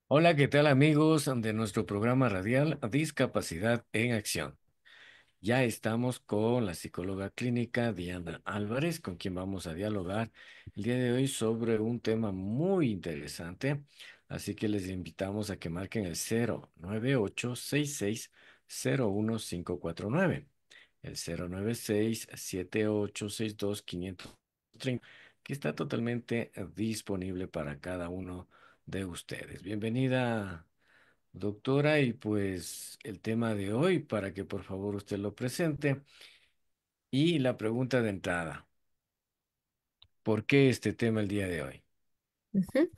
Hola, ¿qué tal amigos de nuestro programa radial Discapacidad en Acción? Ya estamos con la psicóloga clínica Diana Álvarez, con quien vamos a dialogar el día de hoy sobre un tema muy interesante. Así que les invitamos a que marquen el 098-6601-549, el 096-7862-530, que está totalmente disponible para cada uno de ustedes. Bienvenida, doctora, y pues el tema de hoy, para que por favor usted lo presente. Y la pregunta de entrada, ¿por qué este tema el día de hoy? Ujú.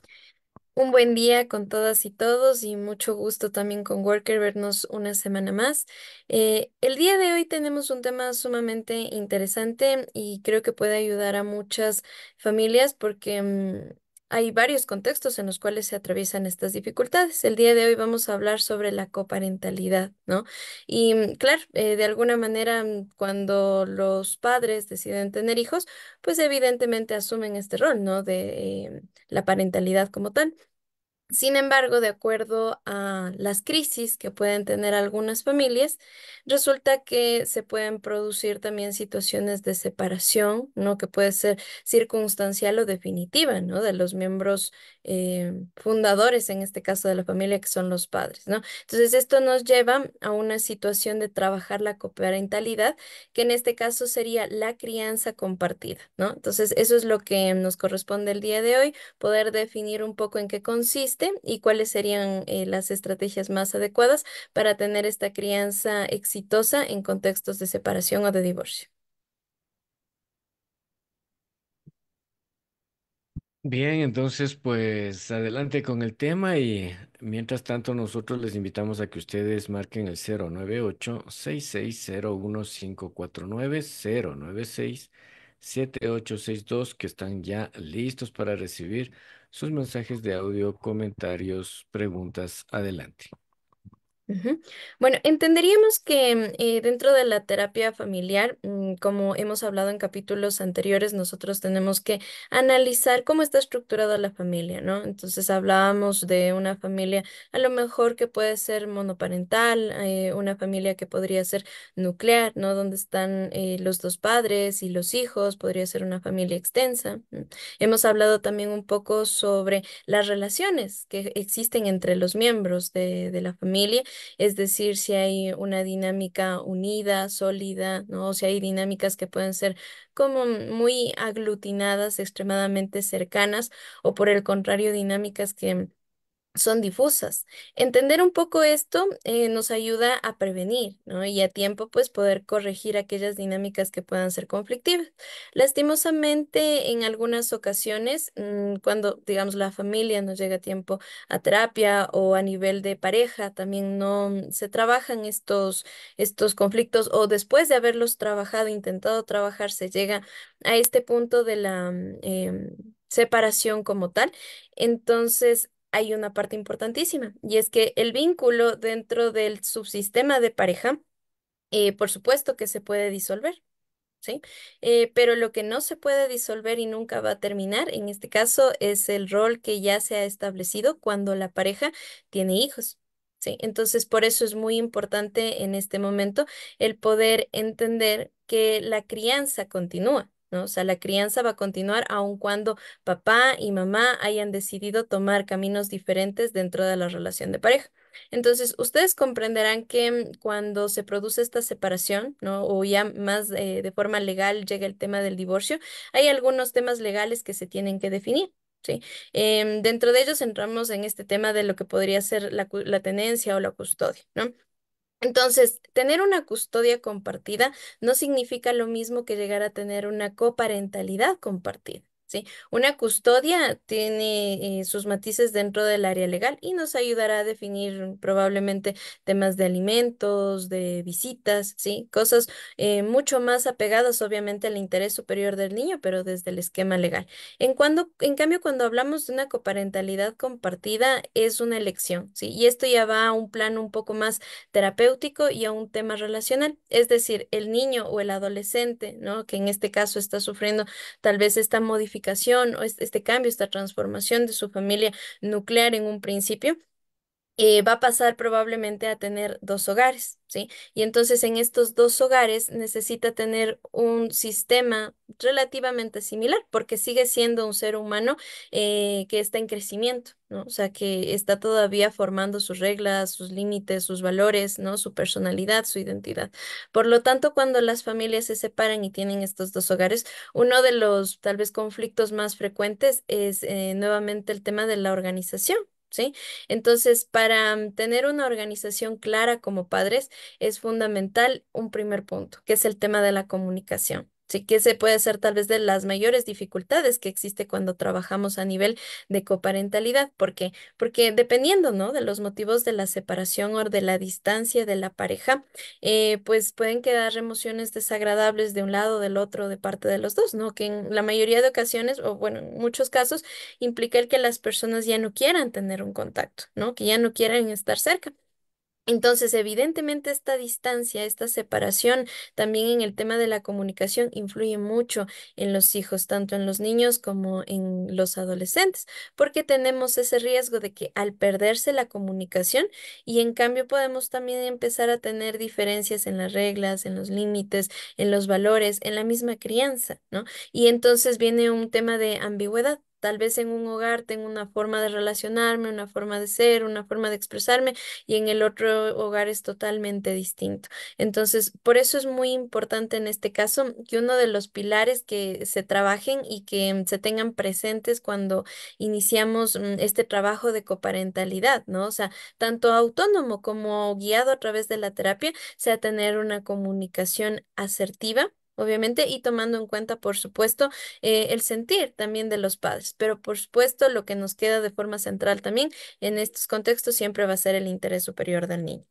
Un buen día con todas y todos y mucho gusto también con Worker vernos una semana más. El día de hoy tenemos un tema sumamente interesante y creo que puede ayudar a muchas familias porque hay varios contextos en los cuales se atraviesan estas dificultades. El día de hoy vamos a hablar sobre la coparentalidad, ¿no? Y claro, de alguna manera cuando los padres deciden tener hijos, pues evidentemente asumen este rol, ¿no? De la parentalidad como tal. Sin embargo, de acuerdo a las crisis que pueden tener algunas familias, resulta que se pueden producir también situaciones de separación, ¿no? Que puede ser circunstancial o definitiva, ¿no? De los miembros fundadores, en este caso de la familia, que son los padres, ¿no? Entonces, esto nos lleva a una situación de trabajar la coparentalidad, que en este caso sería la crianza compartida, ¿no? Entonces, eso es lo que nos corresponde el día de hoy, poder definir un poco en qué consiste y cuáles serían las estrategias más adecuadas para tener esta crianza exitosa en contextos de separación o de divorcio. Bien, entonces pues adelante con el tema y mientras tanto nosotros les invitamos a que ustedes marquen el 098-6601-549, 096-7862, que están ya listos para recibir sus mensajes de audio, comentarios, preguntas. Adelante. Ujú. Bueno, entenderíamos que dentro de la terapia familiar, como hemos hablado en capítulos anteriores, nosotros tenemos que analizar cómo está estructurada la familia, ¿no? Entonces hablábamos de una familia a lo mejor que puede ser monoparental, una familia que podría ser nuclear, ¿no? Donde están los dos padres y los hijos, podría ser una familia extensa. Hemos hablado también un poco sobre las relaciones que existen entre los miembros de la familia, es decir, si hay una dinámica unida, sólida, ¿no? O si hay dinámicas que pueden ser como muy aglutinadas, extremadamente cercanas, o por el contrario, dinámicas que son difusas. Entender un poco esto nos ayuda a prevenir, ¿no? Y a tiempo, pues, poder corregir aquellas dinámicas que puedan ser conflictivas. Lastimosamente, en algunas ocasiones, cuando, digamos, la familia no llega a tiempo a terapia o a nivel de pareja, también no se trabajan estos conflictos o después de haberlos trabajado, intentado trabajar, se llega a este punto de la separación como tal. Entonces, hay una parte importantísima y es que el vínculo dentro del subsistema de pareja, por supuesto que se puede disolver. ¿Sí? Pero lo que no se puede disolver y nunca va a terminar, en este caso, es el rol que ya se ha establecido cuando la pareja tiene hijos. ¿Sí? Entonces, por eso es muy importante en este momento el poder entender que la crianza continúa, ¿no? O sea, la crianza va a continuar aun cuando papá y mamá hayan decidido tomar caminos diferentes dentro de la relación de pareja. Entonces, ustedes comprenderán que cuando se produce esta separación, ¿no? O ya más de forma legal llega el tema del divorcio, hay algunos temas legales que se tienen que definir. ¿Sí? Dentro de ellos entramos en este tema de lo que podría ser la tenencia o la custodia, ¿no? Entonces, tener una custodia compartida no significa lo mismo que llegar a tener una coparentalidad compartida. ¿Sí? Una custodia tiene sus matices dentro del área legal y nos ayudará a definir probablemente temas de alimentos, de visitas, ¿sí? Cosas mucho más apegadas obviamente al interés superior del niño, pero desde el esquema legal. En cambio, cuando hablamos de una coparentalidad compartida, es una elección, ¿sí? Y esto ya va a un plano un poco más terapéutico y a un tema relacional. Es decir, el niño o el adolescente, ¿no? Que en este caso está sufriendo tal vez esta modificación o este cambio, esta transformación de su familia nuclear en un principio. va a pasar probablemente a tener dos hogares, ¿sí? Y entonces en estos dos hogares necesita tener un sistema relativamente similar, porque sigue siendo un ser humano que está en crecimiento, ¿no? O sea, que está todavía formando sus reglas, sus límites, sus valores, ¿no? Su personalidad, su identidad. Por lo tanto, cuando las familias se separan y tienen estos dos hogares, uno de los tal vez conflictos más frecuentes es nuevamente el tema de la organización. ¿Sí? Entonces, para tener una organización clara como padres, es fundamental un primer punto, que es el tema de la comunicación. Sí, que ese puede ser tal vez de las mayores dificultades que existe cuando trabajamos a nivel de coparentalidad. ¿Por qué? Porque dependiendo, ¿no? De los motivos de la separación o de la distancia de la pareja, pues pueden quedar emociones desagradables de un lado, del otro, de parte de los dos, ¿no? Que en la mayoría de ocasiones, o bueno, en muchos casos, implica el que las personas ya no quieran tener un contacto, ¿no? Que ya no quieran estar cerca. Entonces, evidentemente, esta distancia, esta separación, también en el tema de la comunicación, influye mucho en los hijos, tanto en los niños como en los adolescentes, porque tenemos ese riesgo de que al perderse la comunicación, y en cambio podemos también empezar a tener diferencias en las reglas, en los límites, en los valores, en la misma crianza, ¿no? Y entonces viene un tema de ambigüedad. Tal vez en un hogar tengo una forma de relacionarme, una forma de ser, una forma de expresarme y en el otro hogar es totalmente distinto. Entonces, por eso es muy importante en este caso que uno de los pilares que se trabajen y que se tengan presentes cuando iniciamos este trabajo de coparentalidad, ¿no? O sea, tanto autónomo como guiado a través de la terapia, sea tener una comunicación asertiva. Obviamente, y tomando en cuenta, por supuesto, el sentir también de los padres, pero por supuesto lo que nos queda de forma central también en estos contextos siempre va a ser el interés superior del niño.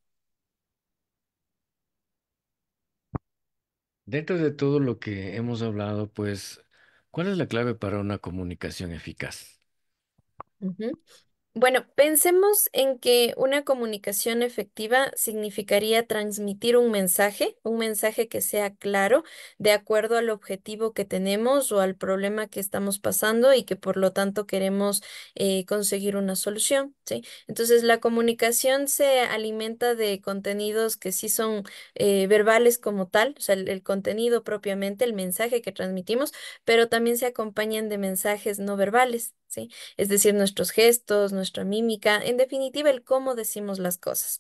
Dentro de todo lo que hemos hablado, pues, ¿cuál es la clave para una comunicación eficaz? Ujú. Bueno, pensemos en que una comunicación efectiva significaría transmitir un mensaje que sea claro, de acuerdo al objetivo que tenemos o al problema que estamos pasando y que por lo tanto queremos conseguir una solución, ¿sí? Entonces, la comunicación se alimenta de contenidos que sí son verbales como tal, o sea, el contenido propiamente, el mensaje que transmitimos, pero también se acompañan de mensajes no verbales, ¿sí? Es decir, nuestros gestos, nuestra mímica, en definitiva, el cómo decimos las cosas.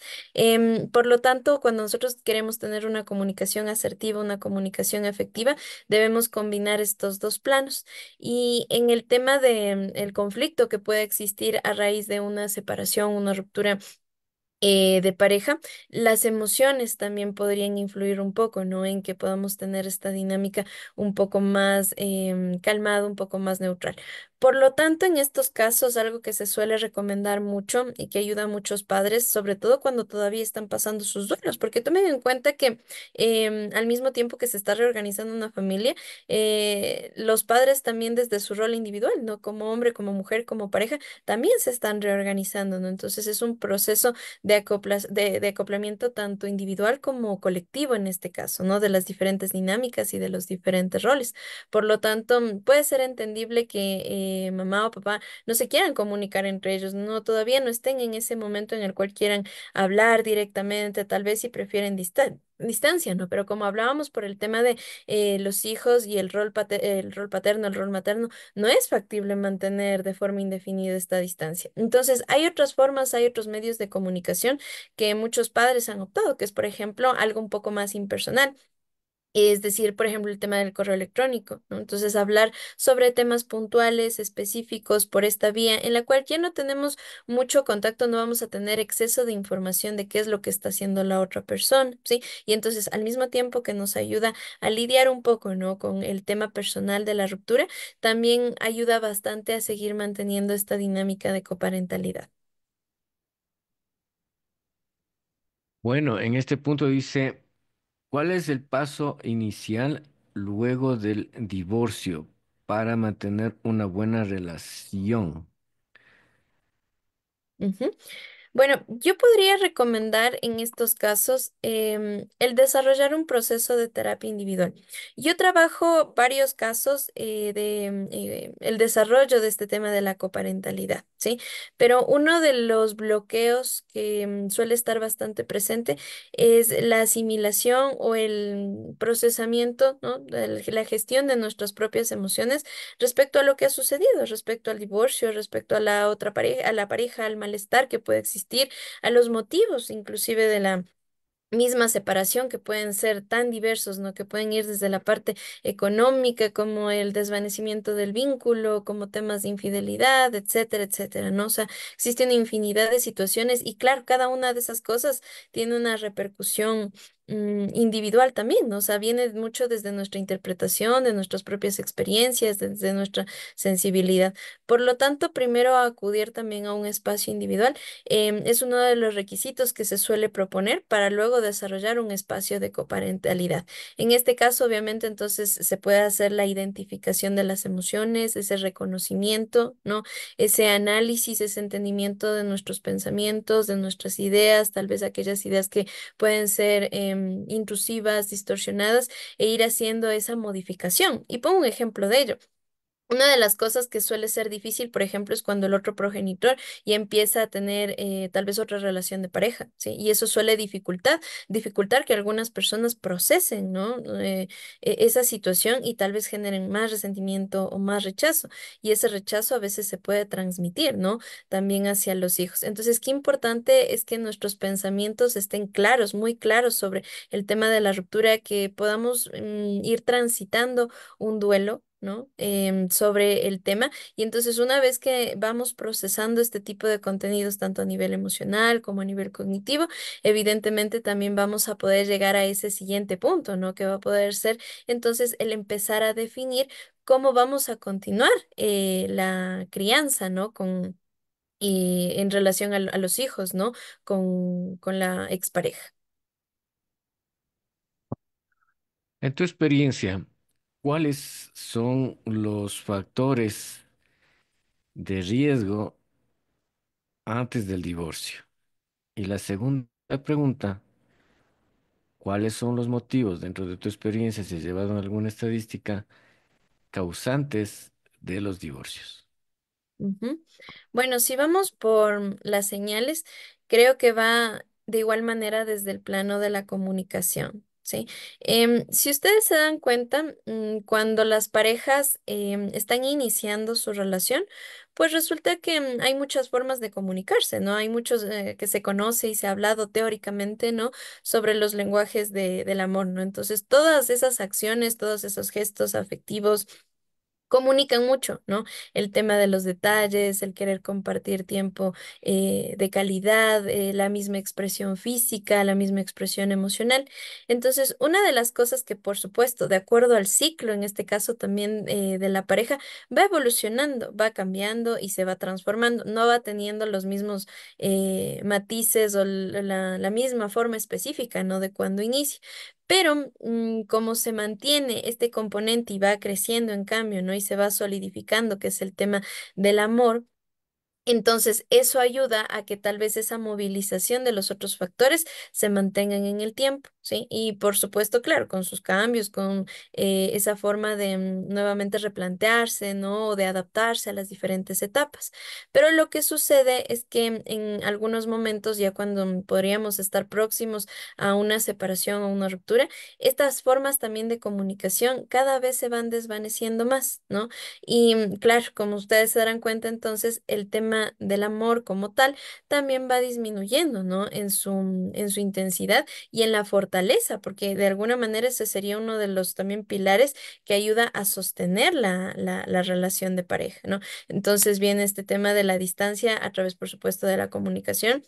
Por lo tanto, cuando nosotros queremos tener una comunicación asertiva, una comunicación efectiva, debemos combinar estos dos planos. Y en el tema de el conflicto que puede existir a raíz de una separación, una ruptura de pareja, las emociones también podrían influir un poco, ¿no? En que podamos tener esta dinámica un poco más calmada, un poco más neutral. Por lo tanto, en estos casos, algo que se suele recomendar mucho y que ayuda a muchos padres, sobre todo cuando todavía están pasando sus duelos, porque tomen en cuenta que al mismo tiempo que se está reorganizando una familia, los padres también desde su rol individual, ¿no? Como hombre, como mujer, como pareja, también se están reorganizando, ¿no? Entonces es un proceso de acoplamiento tanto individual como colectivo en este caso, ¿no? De las diferentes dinámicas y de los diferentes roles. Por lo tanto, puede ser entendible que mamá o papá no se quieran comunicar entre ellos, no, todavía no estén en ese momento en el cual quieran hablar directamente, tal vez si prefieren distancia, ¿no? Pero como hablábamos por el tema de los hijos y el rol paterno, el rol materno, no es factible mantener de forma indefinida esta distancia. Entonces, hay otras formas, hay otros medios de comunicación que muchos padres han optado, que es, por ejemplo, algo un poco más impersonal. Es decir, por ejemplo, el tema del correo electrónico, ¿no? Entonces, hablar sobre temas puntuales, específicos por esta vía, en la cual ya no tenemos mucho contacto, no vamos a tener exceso de información de qué es lo que está haciendo la otra persona, ¿sí? Y entonces, al mismo tiempo que nos ayuda a lidiar un poco, ¿no? Con el tema personal de la ruptura, también ayuda bastante a seguir manteniendo esta dinámica de coparentalidad. Bueno, en este punto dice, ¿cuál es el paso inicial luego del divorcio para mantener una buena relación? Ujú. Bueno, yo podría recomendar en estos casos el desarrollar un proceso de terapia individual. Yo trabajo varios casos de el desarrollo de este tema de la coparentalidad, ¿sí? Pero uno de los bloqueos que suele estar bastante presente es la asimilación o el procesamiento, ¿no? De la gestión de nuestras propias emociones respecto a lo que ha sucedido, respecto al divorcio, respecto a la otra pareja, a la pareja, al malestar que puede existir, a los motivos inclusive de la misma separación que pueden ser tan diversos, ¿no? Que pueden ir desde la parte económica como el desvanecimiento del vínculo, como temas de infidelidad, etcétera, etcétera, ¿no? O sea, existe una infinidad de situaciones y claro, cada una de esas cosas tiene una repercusión individual también, ¿no? O sea, viene mucho desde nuestra interpretación, de nuestras propias experiencias, desde nuestra sensibilidad. Por lo tanto, primero acudir también a un espacio individual es uno de los requisitos que se suele proponer para luego desarrollar un espacio de coparentalidad. En este caso, obviamente, entonces se puede hacer la identificación de las emociones, ese reconocimiento, ¿no? Ese análisis, ese entendimiento de nuestros pensamientos, de nuestras ideas, tal vez aquellas ideas que pueden ser intrusivas, distorsionadas, e ir haciendo esa modificación. Y pongo un ejemplo de ello. Una de las cosas que suele ser difícil, por ejemplo, es cuando el otro progenitor ya empieza a tener tal vez otra relación de pareja, ¿sí? Y eso suele dificultar que algunas personas procesen, ¿no? Esa situación y tal vez generen más resentimiento o más rechazo. Y ese rechazo a veces se puede transmitir, ¿no? También hacia los hijos. Entonces, qué importante es que nuestros pensamientos estén claros, muy claros sobre el tema de la ruptura, que podamos ir transitando un duelo, ¿no? Sobre el tema. Y entonces una vez que vamos procesando este tipo de contenidos, tanto a nivel emocional como a nivel cognitivo, evidentemente también vamos a poder llegar a ese siguiente punto, ¿no? Que va a poder ser entonces el empezar a definir cómo vamos a continuar la crianza, ¿no? En relación a los hijos, ¿no? Con la expareja. En tu experiencia, ¿cuáles son los factores de riesgo antes del divorcio? Y la segunda pregunta, ¿cuáles son los motivos dentro de tu experiencia, si has llevado alguna estadística, causantes de los divorcios? Ujú. Bueno, si vamos por las señales, creo que va de igual manera desde el plano de la comunicación, ¿sí? Si ustedes se dan cuenta, cuando las parejas están iniciando su relación, pues resulta que hay muchas formas de comunicarse, ¿no? Hay muchos que se conoce y se ha hablado teóricamente, ¿no? Sobre los lenguajes del amor, ¿no? Entonces, todas esas acciones, todos esos gestos afectivos, comunican mucho, ¿no? El tema de los detalles, el querer compartir tiempo de calidad, la misma expresión física, la misma expresión emocional. Entonces, una de las cosas que, por supuesto, de acuerdo al ciclo, en este caso también de la pareja, va evolucionando, va cambiando y se va transformando, no va teniendo los mismos matices o la misma forma específica, ¿no? De cuando inicia. Pero como se mantiene este componente y va creciendo en cambio, ¿no? Y se va solidificando, que es el tema del amor, entonces, eso ayuda a que tal vez esa movilización de los otros factores se mantengan en el tiempo, ¿sí? Y por supuesto, claro, con sus cambios, con esa forma de nuevamente replantearse, ¿no? O de adaptarse a las diferentes etapas. Pero lo que sucede es que en algunos momentos, ya cuando podríamos estar próximos a una separación o una ruptura, estas formas también de comunicación cada vez se van desvaneciendo más, ¿no? Y claro, como ustedes se darán cuenta, entonces el tema del amor como tal también va disminuyendo, ¿no? En su intensidad y en la fortaleza, porque de alguna manera ese sería uno de los también pilares que ayuda a sostener la relación de pareja, ¿no? Entonces viene este tema de la distancia a través, por supuesto, de la comunicación.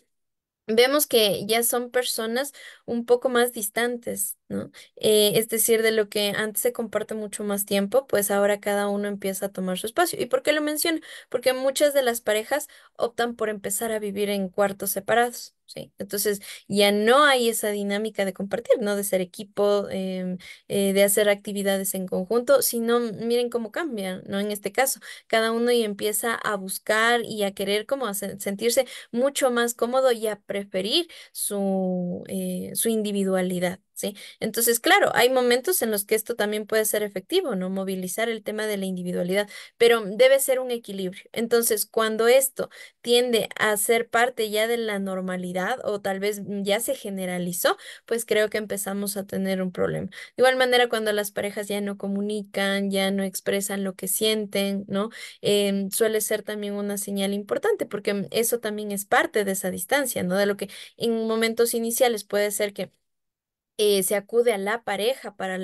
Vemos que ya son personas un poco más distantes, ¿no? Es decir, de lo que antes se comparte mucho más tiempo, pues ahora cada uno empieza a tomar su espacio. ¿Y por qué lo menciono? Porque muchas de las parejas optan por empezar a vivir en cuartos separados, ¿sí? Entonces ya no hay esa dinámica de compartir, ¿no? De ser equipo, de hacer actividades en conjunto, sino miren cómo cambia, ¿no? En este caso, cada uno y empieza a buscar y a querer como sentirse mucho más cómodo y a preferir su individualidad. ¿Sí? Entonces, claro, hay momentos en los que esto también puede ser efectivo, ¿no? Movilizar el tema de la individualidad, pero debe ser un equilibrio. Entonces, cuando esto tiende a ser parte ya de la normalidad o tal vez ya se generalizó, pues creo que empezamos a tener un problema. De igual manera, cuando las parejas ya no comunican, ya no expresan lo que sienten, ¿no? Suele ser también una señal importante porque eso también es parte de esa distancia, ¿no? De lo que en momentos iniciales puede ser que se acude a la pareja para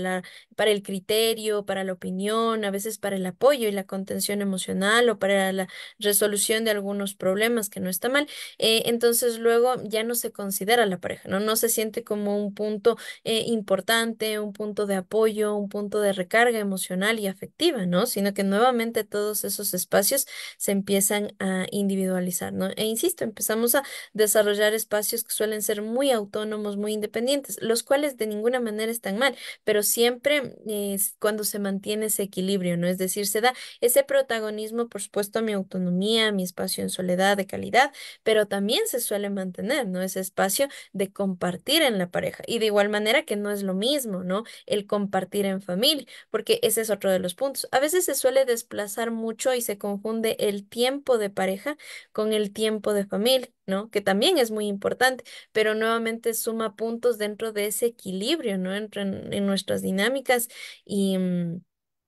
el criterio, para la opinión, a veces para el apoyo y la contención emocional o para la resolución de algunos problemas, que no está mal. Entonces luego ya no se considera la pareja, ¿no? No se siente como un punto importante, un punto de apoyo, un punto de recarga emocional y afectiva, ¿no? Sino que nuevamente todos esos espacios se empiezan a individualizar, ¿no? E insisto, empezamos a desarrollar espacios que suelen ser muy autónomos, muy independientes, los cuales de ninguna manera están mal, pero siempre es cuando se mantiene ese equilibrio, ¿no? Es decir, se da ese protagonismo, por supuesto, a mi autonomía, a mi espacio en soledad de calidad, pero también se suele mantener, ¿no? Ese espacio de compartir en la pareja. Y de igual manera que no es lo mismo, ¿no? El compartir en familia, porque ese es otro de los puntos. A veces se suele desplazar mucho y se confunde el tiempo de pareja con el tiempo de familia, ¿no? Que también es muy importante, pero nuevamente suma puntos dentro de ese equilibrio, ¿no? En nuestras dinámicas y,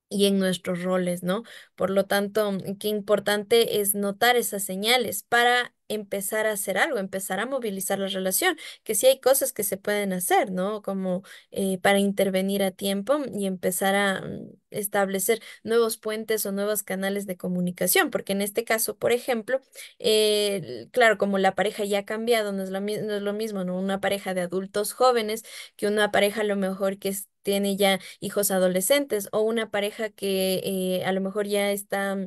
y en nuestros roles, ¿no? Por lo tanto, qué importante es notar esas señales para empezar a hacer algo, empezar a movilizar la relación, que sí hay cosas que se pueden hacer, ¿no? Como para intervenir a tiempo y empezar a establecer nuevos puentes o nuevos canales de comunicación, porque en este caso, por ejemplo, claro, como la pareja ya ha cambiado, no es lo mismo, ¿no? Una pareja de adultos jóvenes que una pareja a lo mejor tiene ya hijos adolescentes o una pareja que a lo mejor ya está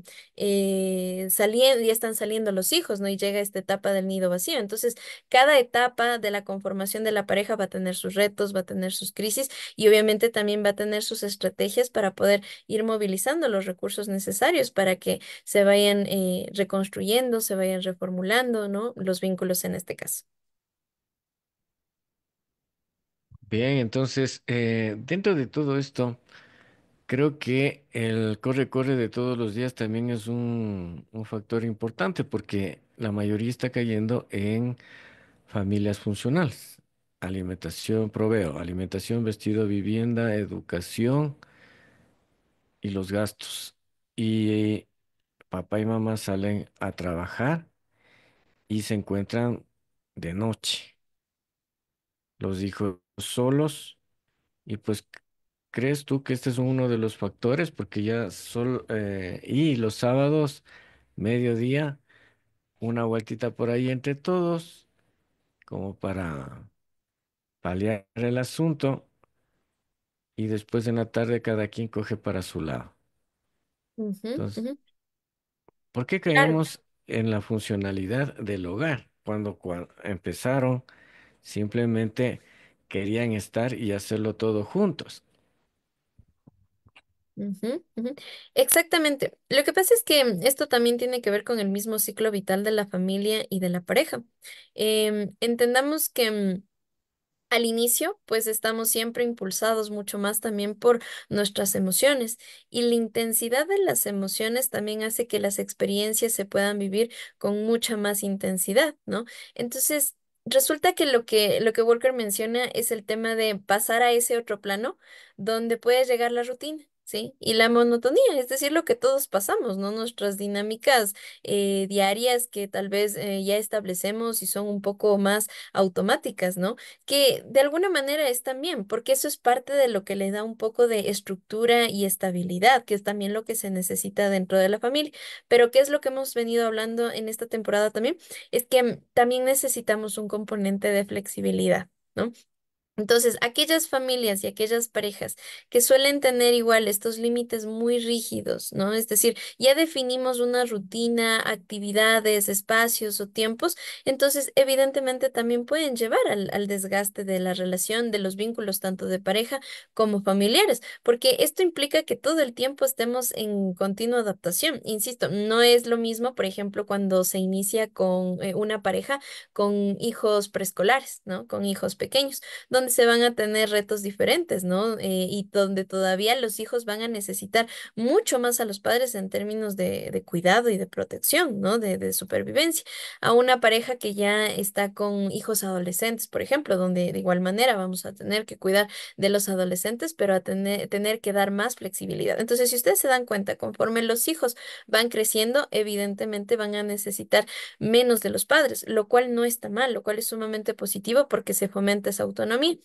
saliendo, ya están saliendo los hijos, ¿no? Y llega esta etapa del nido vacío. Entonces, cada etapa de la conformación de la pareja va a tener sus retos, va a tener sus crisis y obviamente también va a tener sus estrategias para poder ir movilizando los recursos necesarios para que se vayan reconstruyendo, se vayan reformulando, ¿no? Los vínculos en este caso. Bien, entonces, dentro de todo esto, creo que el corre-corre de todos los días también es un factor importante porque la mayoría está cayendo en familias funcionales. Alimentación, proveo, alimentación, vestido, vivienda, educación y los gastos. Y papá y mamá salen a trabajar y se encuentran de noche, los hijos solos. Y pues, ¿crees tú que este es uno de los factores? Porque ya solo, y los sábados, mediodía, una vueltita por ahí entre todos, como para paliar el asunto, y después en la tarde cada quien coge para su lado. Ujú, Entonces, ujú. ¿por qué Claro. creemos en la funcionalidad del hogar? Cuando empezaron, simplemente querían estar y hacerlo todo juntos. Ujú, ujú. Exactamente. Lo que pasa es que esto también tiene que ver con el mismo ciclo vital de la familia y de la pareja. Entendamos que al inicio, pues estamos siempre impulsados mucho más también por nuestras emociones y la intensidad de las emociones también hace que las experiencias se puedan vivir con mucha más intensidad, ¿no? Entonces, resulta que lo que Walker menciona es el tema de pasar a ese otro plano donde puede llegar la rutina. ¿Sí? Y la monotonía, es decir, lo que todos pasamos, ¿no? Nuestras dinámicas diarias que tal vez ya establecemos y son un poco más automáticas, ¿no? Que de alguna manera es también, porque eso es parte de lo que le da un poco de estructura y estabilidad, que es también lo que se necesita dentro de la familia. Pero ¿qué es lo que hemos venido hablando en esta temporada también? Es que también necesitamos un componente de flexibilidad, ¿no? Entonces, aquellas familias y aquellas parejas que suelen tener igual estos límites muy rígidos, ¿no? Es decir, ya definimos una rutina, actividades, espacios o tiempos, entonces evidentemente también pueden llevar al desgaste de la relación, de los vínculos tanto de pareja como familiares, porque esto implica que todo el tiempo estemos en continua adaptación. Insisto, no es lo mismo, por ejemplo, cuando se inicia con una pareja con hijos preescolares, ¿no? Con hijos pequeños donde se van a tener retos diferentes, ¿no? Y donde todavía los hijos van a necesitar mucho más a los padres en términos de cuidado y de protección, ¿no? De supervivencia. A una pareja que ya está con hijos adolescentes, por ejemplo, donde de igual manera vamos a tener que cuidar de los adolescentes, pero a tener que dar más flexibilidad. Entonces, si ustedes se dan cuenta, conforme los hijos van creciendo, evidentemente van a necesitar menos de los padres, lo cual no está mal, lo cual es sumamente positivo porque se fomenta esa autonomía.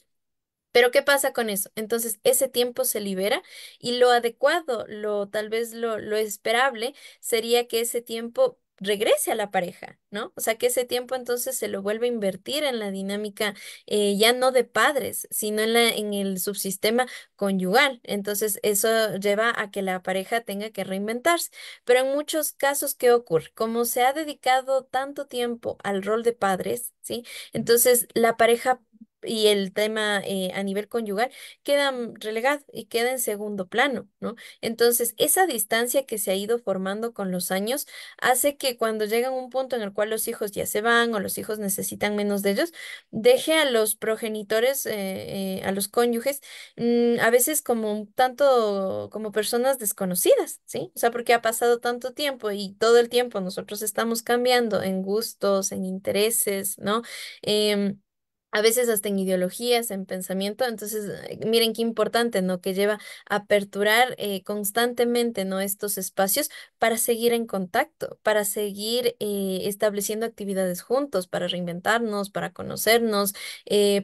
Pero ¿qué pasa con eso? Entonces, ese tiempo se libera y lo adecuado, tal vez lo esperable sería que ese tiempo regrese a la pareja, ¿no? O sea, que ese tiempo entonces se lo vuelva a invertir en la dinámica ya no de padres, sino en el subsistema conyugal. Entonces, eso lleva a que la pareja tenga que reinventarse. Pero en muchos casos, ¿qué ocurre? Como se ha dedicado tanto tiempo al rol de padres, ¿sí? Entonces, la pareja y el tema a nivel conyugal queda relegado y queda en segundo plano, ¿no? Entonces, esa distancia que se ha ido formando con los años hace que cuando llegan a un punto en el cual los hijos ya se van o los hijos necesitan menos de ellos, deje a los progenitores, a los cónyuges, a veces como un tanto como personas desconocidas, ¿sí? O sea, porque ha pasado tanto tiempo y todo el tiempo nosotros estamos cambiando en gustos, en intereses, ¿no? Em, a veces hasta en ideologías, en pensamiento. Entonces, miren qué importante, ¿no? Que lleva a aperturar constantemente, ¿no? Estos espacios para seguir en contacto, para seguir estableciendo actividades juntos, para reinventarnos, para conocernos,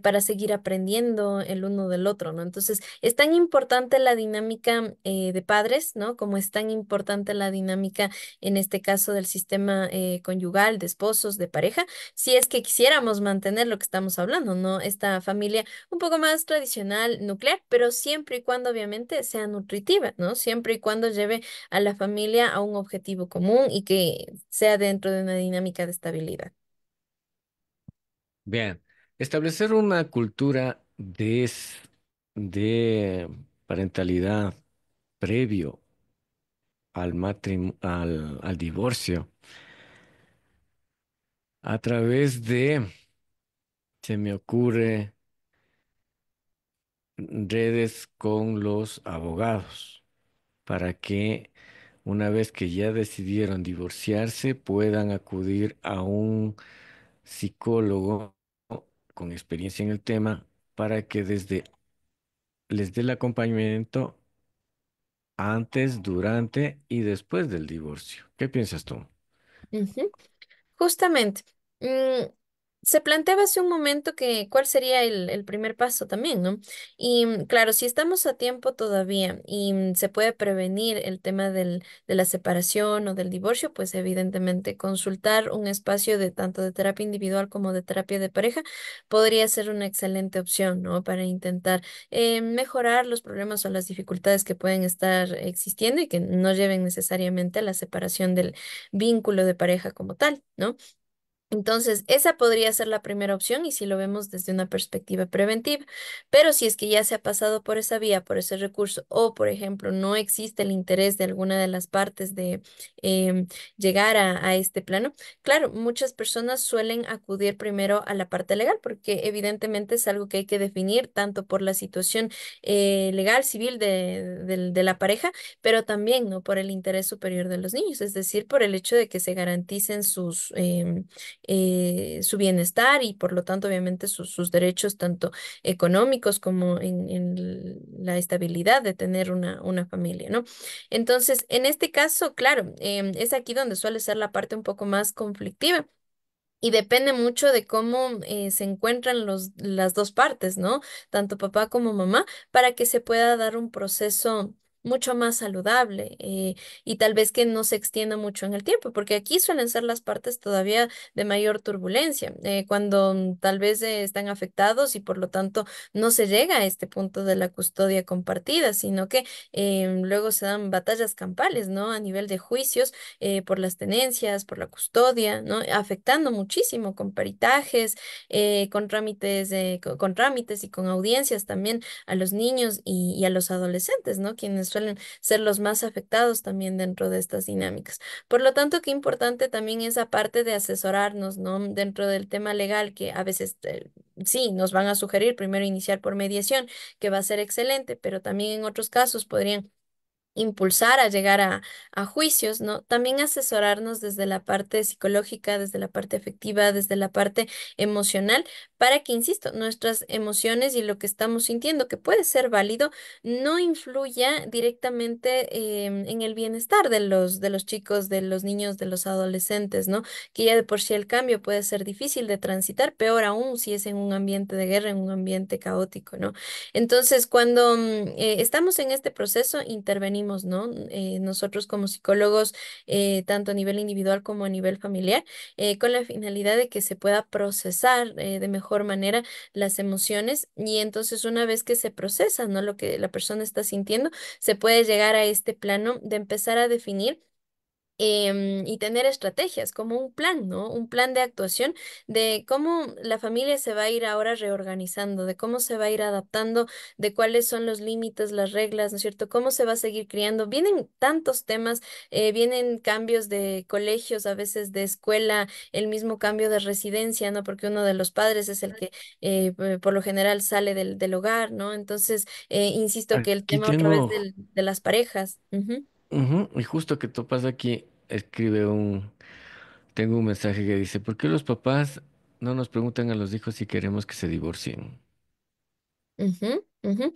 para seguir aprendiendo el uno del otro, ¿no? Entonces, es tan importante la dinámica de padres, ¿no? Como es tan importante la dinámica, en este caso, del sistema conyugal, de esposos, de pareja si es que quisiéramos mantener lo que estamos hablando, ¿no? Esta familia un poco más tradicional, nuclear, pero siempre y cuando obviamente sea nutritiva, ¿no? Siempre y cuando lleve a la familia a un objetivo común y que sea dentro de una dinámica de estabilidad. Bien, establecer una cultura de parentalidad previo al divorcio a través se me ocurre, redes con los abogados, para que una vez que ya decidieron divorciarse puedan acudir a un psicólogo con experiencia en el tema para que les dé el acompañamiento antes, durante y después del divorcio. ¿Qué piensas tú? Ujú. Justamente, mm, se planteaba hace un momento que cuál sería el primer paso también, ¿no? Y claro, si estamos a tiempo todavía y se puede prevenir el tema de la separación o del divorcio, pues evidentemente consultar un espacio de tanto de terapia individual como de terapia de pareja podría ser una excelente opción, ¿no? Para intentar mejorar los problemas o las dificultades que pueden estar existiendo y que no lleven necesariamente a la separación del vínculo de pareja como tal, ¿no? Entonces, esa podría ser la primera opción y si lo vemos desde una perspectiva preventiva. Pero si es que ya se ha pasado por esa vía, por ese recurso, o por ejemplo, no existe el interés de alguna de las partes de em, llegar a este plano, claro, muchas personas suelen acudir primero a la parte legal, porque evidentemente es algo que hay que definir tanto por la situación legal, civil de la pareja, pero también, ¿no? Por el interés superior de los niños, es decir, por el hecho de que se garanticen su bienestar y por lo tanto obviamente sus derechos tanto económicos como en la estabilidad de tener una familia, ¿no? Entonces, en este caso, claro, es aquí donde suele ser la parte un poco más conflictiva. Y depende mucho de cómo se encuentran las dos partes, ¿no? Tanto papá como mamá, para que se pueda dar un proceso mucho más saludable, y tal vez que no se extienda mucho en el tiempo, porque aquí suelen ser las partes todavía de mayor turbulencia, cuando tal vez están afectados y por lo tanto no se llega a este punto de la custodia compartida, sino que luego se dan batallas campales, ¿no? A nivel de juicios, por las tenencias, por la custodia, ¿no? Afectando muchísimo con peritajes, con trámites, con trámites y con audiencias también a los niños y a los adolescentes, ¿no? Quienes suelen ser los más afectados también dentro de estas dinámicas. Por lo tanto, qué importante también esa parte de asesorarnos, ¿no? Dentro del tema legal, que a veces sí nos van a sugerir primero iniciar por mediación, que va a ser excelente, pero también en otros casos podrían impulsar a llegar a juicios, ¿no? También asesorarnos desde la parte psicológica, desde la parte afectiva, desde la parte emocional, para que, insisto, nuestras emociones y lo que estamos sintiendo, que puede ser válido, no influya directamente en el bienestar de los chicos, de los niños, de los adolescentes, ¿no? Que ya de por sí el cambio puede ser difícil de transitar, peor aún si es en un ambiente de guerra, en un ambiente caótico, ¿no? Entonces, cuando estamos en este proceso, intervenimos, ¿no? Nosotros como psicólogos, tanto a nivel individual como a nivel familiar, con la finalidad de que se pueda procesar de mejor manera las emociones y entonces una vez que se procesa, ¿no? Lo que la persona está sintiendo, se puede llegar a este plano de empezar a definir y tener estrategias como un plan, ¿no? Un plan de actuación de cómo la familia se va a ir ahora reorganizando, de cómo se va a ir adaptando, de cuáles son los límites, las reglas, ¿no es cierto? Cómo se va a seguir criando. Vienen tantos temas, vienen cambios de colegios, a veces de escuela, el mismo cambio de residencia, ¿no? Porque uno de los padres es el que por lo general sale del hogar, ¿no? Entonces, insisto que el Aquí tema otra vez tengo, de las parejas. Ujú, ujú, y justo que topas aquí, tengo un mensaje que dice, ¿por qué los papás no nos preguntan a los hijos si queremos que se divorcien? ujú, ujú.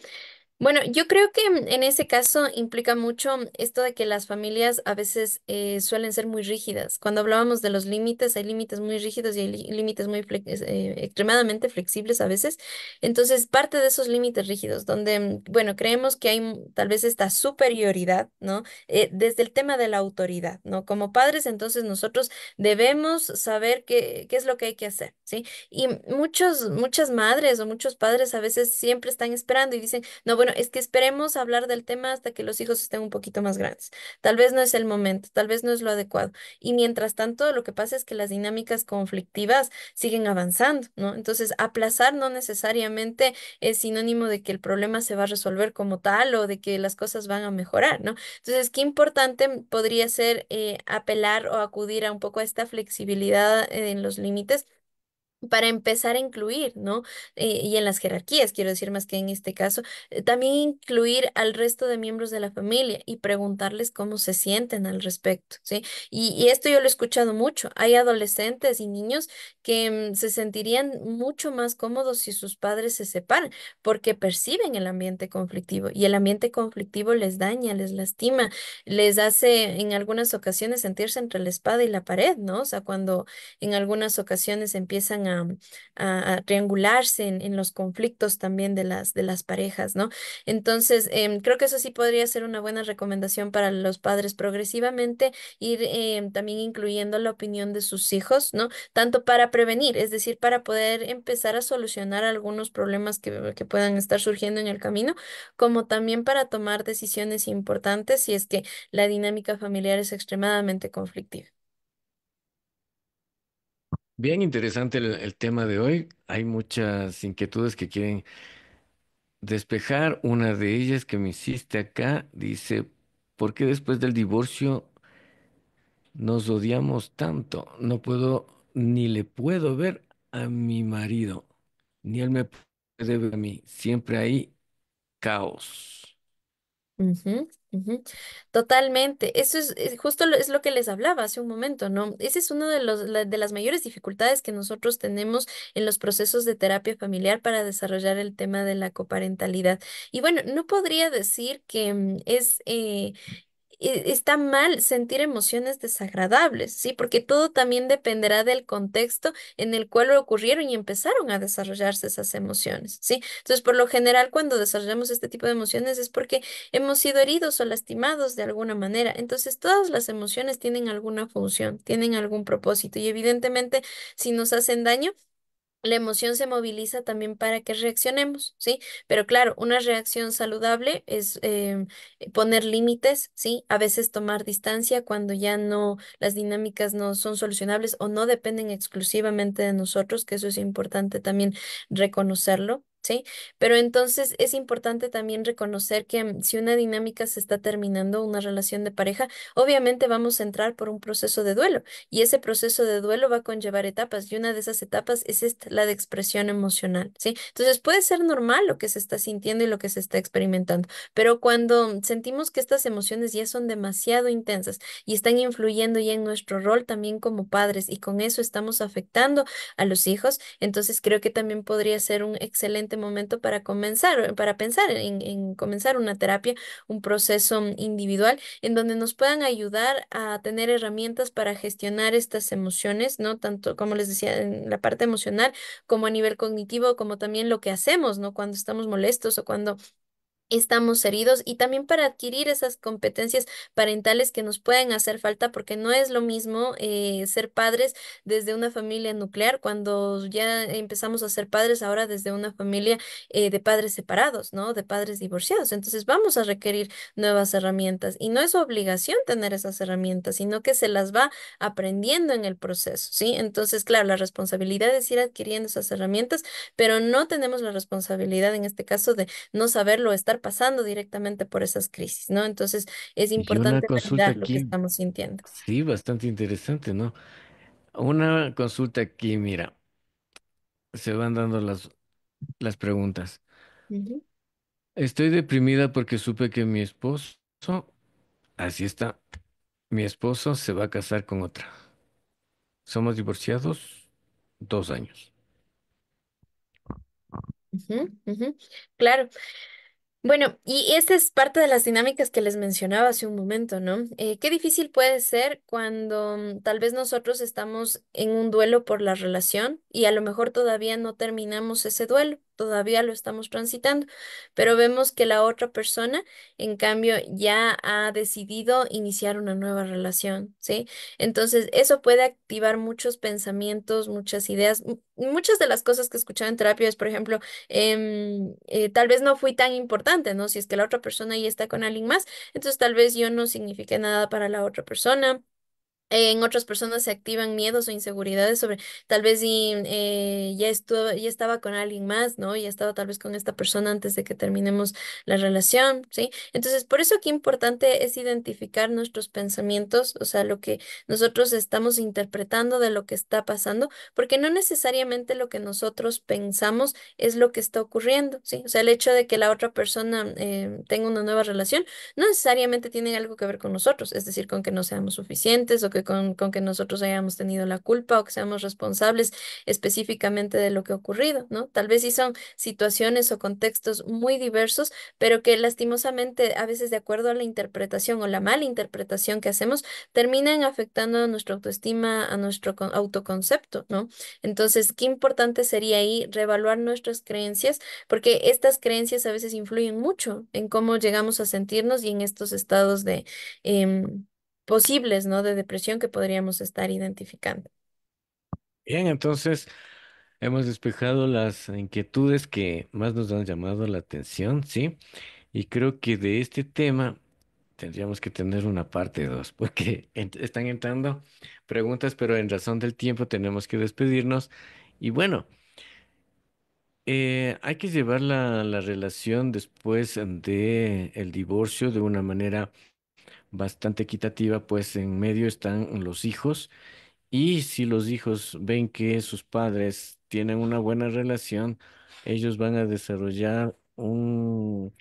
Bueno, yo creo que en ese caso implica mucho esto de que las familias a veces suelen ser muy rígidas. Cuando hablábamos de los límites, hay límites muy rígidos y hay límites muy extremadamente flexibles a veces. Entonces, parte de esos límites rígidos, donde, bueno, creemos que hay tal vez esta superioridad, ¿no? Desde el tema de la autoridad, ¿no? Como padres, entonces nosotros debemos saber qué es lo que hay que hacer, ¿sí? Y muchas madres o muchos padres a veces siempre están esperando y dicen, no, bueno, es que esperemos hablar del tema hasta que los hijos estén un poquito más grandes. Tal vez no es el momento, tal vez no es lo adecuado. Y mientras tanto, lo que pasa es que las dinámicas conflictivas siguen avanzando, ¿no? Entonces, aplazar no necesariamente es sinónimo de que el problema se va a resolver como tal o de que las cosas van a mejorar, ¿no? Entonces, qué importante podría ser apelar o acudir a un poco a esta flexibilidad en los límites para empezar a incluir, ¿no? Y en las jerarquías, quiero decir más que en este caso, también incluir al resto de miembros de la familia y preguntarles cómo se sienten al respecto, ¿sí? Y esto yo lo he escuchado mucho. Hay adolescentes y niños que se sentirían mucho más cómodos si sus padres se separan, porque perciben el ambiente conflictivo y el ambiente conflictivo les daña, les lastima, les hace en algunas ocasiones sentirse entre la espada y la pared, ¿no? O sea, cuando en algunas ocasiones empiezan a triangularse en los conflictos también de las parejas, ¿no? Entonces, creo que eso sí podría ser una buena recomendación para los padres progresivamente, ir también incluyendo la opinión de sus hijos, ¿no? Tanto para prevenir, es decir, para poder empezar a solucionar algunos problemas que puedan estar surgiendo en el camino, como también para tomar decisiones importantes si es que la dinámica familiar es extremadamente conflictiva. Bien interesante el tema de hoy. Hay muchas inquietudes que quieren despejar. Una de ellas que me hiciste acá dice, ¿por qué después del divorcio nos odiamos tanto? No puedo, ni le puedo ver a mi marido, ni él me puede ver a mí. Siempre hay caos. Ujú, ujú. Totalmente. Eso es justo es lo que les hablaba hace un momento, ¿no? Ese es uno de de las mayores dificultades que nosotros tenemos en los procesos de terapia familiar para desarrollar el tema de la coparentalidad. Y bueno, no podría decir que está mal sentir emociones desagradables, ¿sí? Porque todo también dependerá del contexto en el cual ocurrieron y empezaron a desarrollarse esas emociones, ¿sí? Entonces, por lo general, cuando desarrollamos este tipo de emociones es porque hemos sido heridos o lastimados de alguna manera. Entonces, todas las emociones tienen alguna función, tienen algún propósito y evidentemente, si nos hacen daño, la emoción se moviliza también para que reaccionemos, ¿sí? Pero claro, una reacción saludable es poner límites, ¿sí? A veces tomar distancia cuando ya no, las dinámicas no son solucionables o no dependen exclusivamente de nosotros, que eso es importante también reconocerlo. ¿Sí? Pero entonces es importante también reconocer que si una dinámica se está terminando, una relación de pareja, obviamente vamos a entrar por un proceso de duelo. Y ese proceso de duelo va a conllevar etapas y una de esas etapas es la de expresión emocional, ¿sí? Entonces puede ser normal lo que se está sintiendo y lo que se está experimentando, pero cuando sentimos que estas emociones ya son demasiado intensas y están influyendo ya en nuestro rol también como padres y con eso estamos afectando a los hijos, entonces creo que también podría ser un excelente momento para comenzar, para pensar en comenzar una terapia, un proceso individual en donde nos puedan ayudar a tener herramientas para gestionar estas emociones, ¿no? Tanto como les decía, en la parte emocional, como a nivel cognitivo, como también lo que hacemos, ¿no? Cuando estamos molestos o cuando estamos heridos y también para adquirir esas competencias parentales que nos pueden hacer falta porque no es lo mismo ser padres desde una familia nuclear cuando ya empezamos a ser padres ahora desde una familia de padres separados, ¿no? De padres divorciados. Entonces vamos a requerir nuevas herramientas y no es obligación tener esas herramientas, sino que se las va aprendiendo en el proceso, ¿sí? Entonces, claro, la responsabilidad es ir adquiriendo esas herramientas, pero no tenemos la responsabilidad en este caso de no saberlo, estar pasando directamente por esas crisis, ¿no? Entonces es Y una importante consulta validar lo que aquí, estamos sintiendo. sí, bastante interesante, ¿no? Una consulta aquí, mira, se van dando las preguntas. Ujú, Estoy deprimida porque supe que mi esposo, así está, mi esposo se va a casar con otra. Somos divorciados 2 años. ujú, ujú. Claro. Bueno, y esta es parte de las dinámicas que les mencionaba hace un momento, ¿no? Qué difícil puede ser cuando tal vez nosotros estamos en un duelo por la relación y a lo mejor todavía no terminamos ese duelo, todavía lo estamos transitando, pero vemos que la otra persona, en cambio, ya ha decidido iniciar una nueva relación, ¿sí? Entonces, eso puede activar muchos pensamientos, muchas ideas, muchas de las cosas que escuchaba en terapia es, por ejemplo, tal vez no fui tan importante, ¿no? Si es que la otra persona ya está con alguien más, entonces tal vez yo no signifique nada para la otra persona. En otras personas se activan miedos o inseguridades sobre tal vez y, ya estaba con alguien más, ¿no? Ya estaba tal vez con esta persona antes de que terminemos la relación, ¿sí? Entonces, por eso qué importante es identificar nuestros pensamientos, o sea, lo que nosotros estamos interpretando de lo que está pasando, porque no necesariamente lo que nosotros pensamos es lo que está ocurriendo, ¿sí? O sea, el hecho de que la otra persona tenga una nueva relación no necesariamente tienen algo que ver con nosotros, es decir, con que no seamos suficientes o que con que nosotros hayamos tenido la culpa o que seamos responsables específicamente de lo que ha ocurrido, ¿no? Tal vez sí son situaciones o contextos muy diversos, pero que lastimosamente a veces de acuerdo a la interpretación o la mala interpretación que hacemos, terminan afectando a nuestra autoestima, a nuestro autoconcepto, ¿no? Entonces, qué importante sería ahí reevaluar nuestras creencias porque estas creencias a veces influyen mucho en cómo llegamos a sentirnos y en estos estados de posibles, ¿no? De depresión que podríamos estar identificando. Bien, entonces hemos despejado las inquietudes que más nos han llamado la atención, ¿sí? Y creo que de este tema tendríamos que tener una parte dos, porque están entrando preguntas, pero en razón del tiempo tenemos que despedirnos. Y bueno, hay que llevar la relación después de el divorcio de una manera bastante equitativa, pues en medio están los hijos. Y si los hijos ven que sus padres tienen una buena relación, ellos van a desarrollar un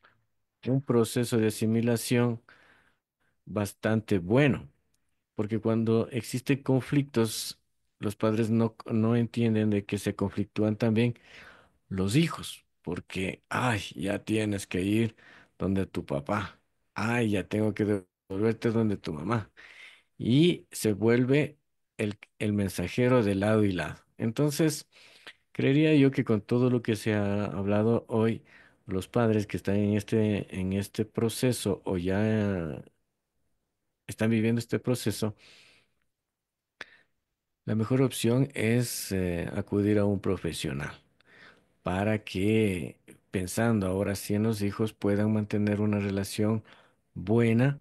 proceso de asimilación bastante bueno, porque cuando existen conflictos, los padres no entienden de que se conflictúan también los hijos, porque, ay, ya tienes que ir donde tu papá, ay, ya tengo que volverte donde tu mamá y se vuelve el mensajero de lado y lado. Entonces, creería yo que con todo lo que se ha hablado hoy, los padres que están en este proceso o ya están viviendo este proceso, la mejor opción es acudir a un profesional para que, pensando ahora sí en los hijos, puedan mantener una relación buena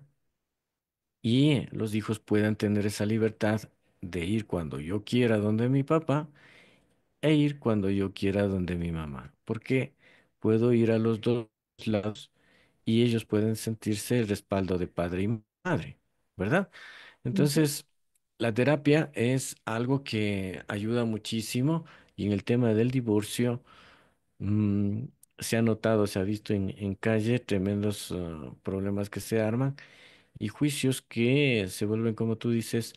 y los hijos puedan tener esa libertad de ir cuando yo quiera donde mi papá e ir cuando yo quiera donde mi mamá, porque puedo ir a los dos lados y ellos pueden sentirse el respaldo de padre y madre, ¿verdad? Ujú, Entonces, la terapia es algo que ayuda muchísimo y en el tema del divorcio mm, se ha notado, se ha visto en calle tremendos problemas que se arman y juicios que se vuelven, como tú dices,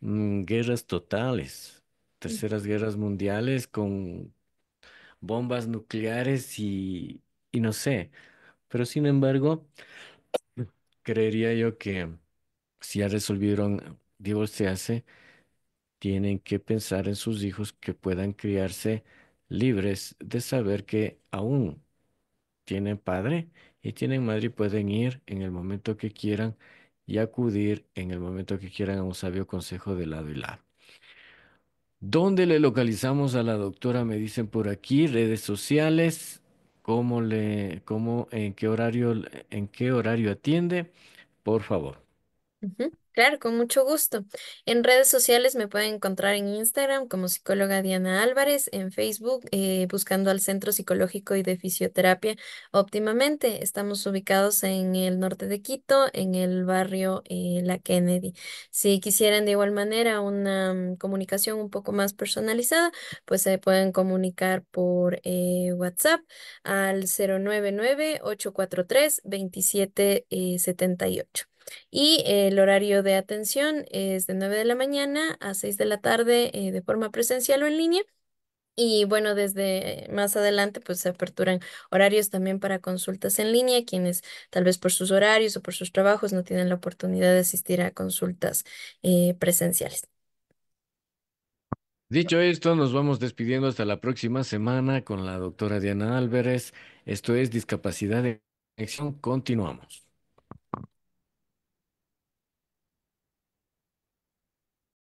guerras totales, terceras guerras mundiales con bombas nucleares y no sé, pero sin embargo, creería yo que si ya resolvieron divorciarse, tienen que pensar en sus hijos que puedan criarse libres de saber que aún tienen padre y tienen madre y pueden ir en el momento que quieran y acudir en el momento que quieran a un sabio consejo de lado y lado. ¿Dónde le localizamos a la doctora? Me dicen por aquí, redes sociales, en qué horario atiende, por favor. ujú. Claro, con mucho gusto. En redes sociales me pueden encontrar en Instagram como psicóloga Diana Álvarez, en Facebook buscando al Centro Psicológico y de Fisioterapia Óptimamente. Estamos ubicados en el norte de Quito, en el barrio La Kennedy. Si quisieran de igual manera una comunicación un poco más personalizada, pues se pueden comunicar por WhatsApp al 099-843-2778. Y el horario de atención es de 9 de la mañana a 6 de la tarde de forma presencial o en línea. Y bueno, desde más adelante pues se aperturan horarios también para consultas en línea, quienes tal vez por sus horarios o por sus trabajos no tienen la oportunidad de asistir a consultas presenciales. Dicho esto, nos vamos despidiendo hasta la próxima semana con la doctora Diana Álvarez. Esto es Discapacidad de Conexión. Continuamos.